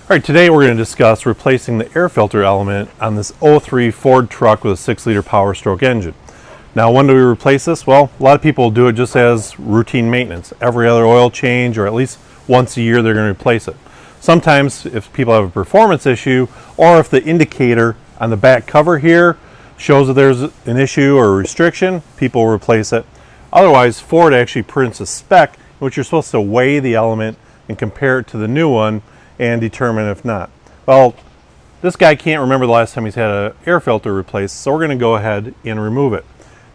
Alright, today we're going to discuss replacing the air filter element on this 03 Ford truck with a 6-liter Powerstroke engine. Now, when do we replace this? Well, a lot of people do it just as routine maintenance. Every other oil change, or at least once a year, they're going to replace it. Sometimes, if people have a performance issue, or if the indicator on the back cover here shows that there's an issue or a restriction, people will replace it. Otherwise, Ford actually prints a spec in which you're supposed to weigh the element and compare it to the new one and determine if not. Well, this guy can't remember the last time he's had an air filter replaced, so we're going to go ahead and remove it.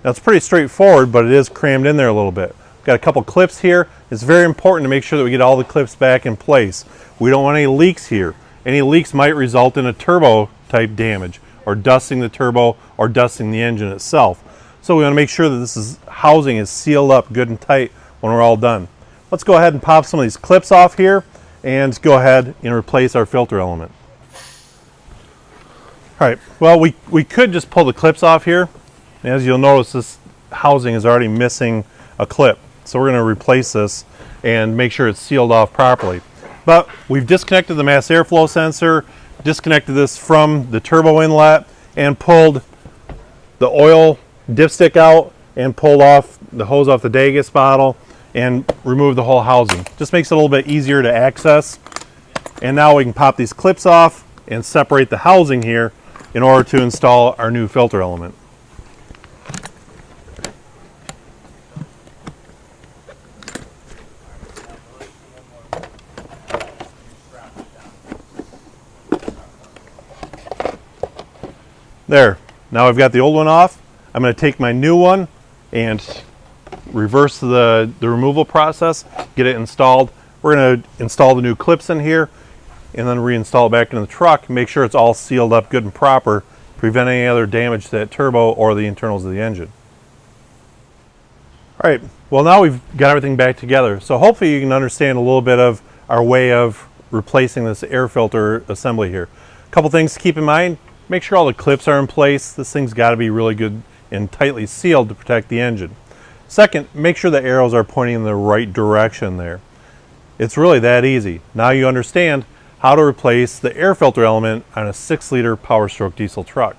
Now, it's pretty straightforward, but it is crammed in there a little bit. Got a couple clips here. It's very important to make sure that we get all the clips back in place. We don't want any leaks here. Any leaks might result in a turbo type damage, or dusting the turbo, or dusting the engine itself. So we want to make sure that this housing is sealed up good and tight when we're all done. Let's go ahead and pop some of these clips off here and go ahead and replace our filter element. Alright, well, we could just pull the clips off here. As you'll notice, this housing is already missing a clip. So we're going to replace this and make sure it's sealed off properly. But we've disconnected the mass airflow sensor, disconnected this from the turbo inlet, and pulled the oil dipstick out and pulled off the hose off the Dagus bottle and remove the whole housing. Just makes it a little bit easier to access. And now we can pop these clips off and separate the housing here in order to install our new filter element. There, now I've got the old one off. I'm going to take my new one and reverse the removal process, get it installed. We're going to install the new clips in here and then reinstall it back into the truck. Make sure it's all sealed up good and proper, prevent any other damage to that turbo or the internals of the engine. Alright, well, now we've got everything back together. So hopefully you can understand a little bit of our way of replacing this air filter assembly here. A couple things to keep in mind. Make sure all the clips are in place. This thing's got to be really good and tightly sealed to protect the engine. Second, make sure the arrows are pointing in the right direction there. It's really that easy. Now you understand how to replace the air filter element on a 6-liter Powerstroke diesel truck.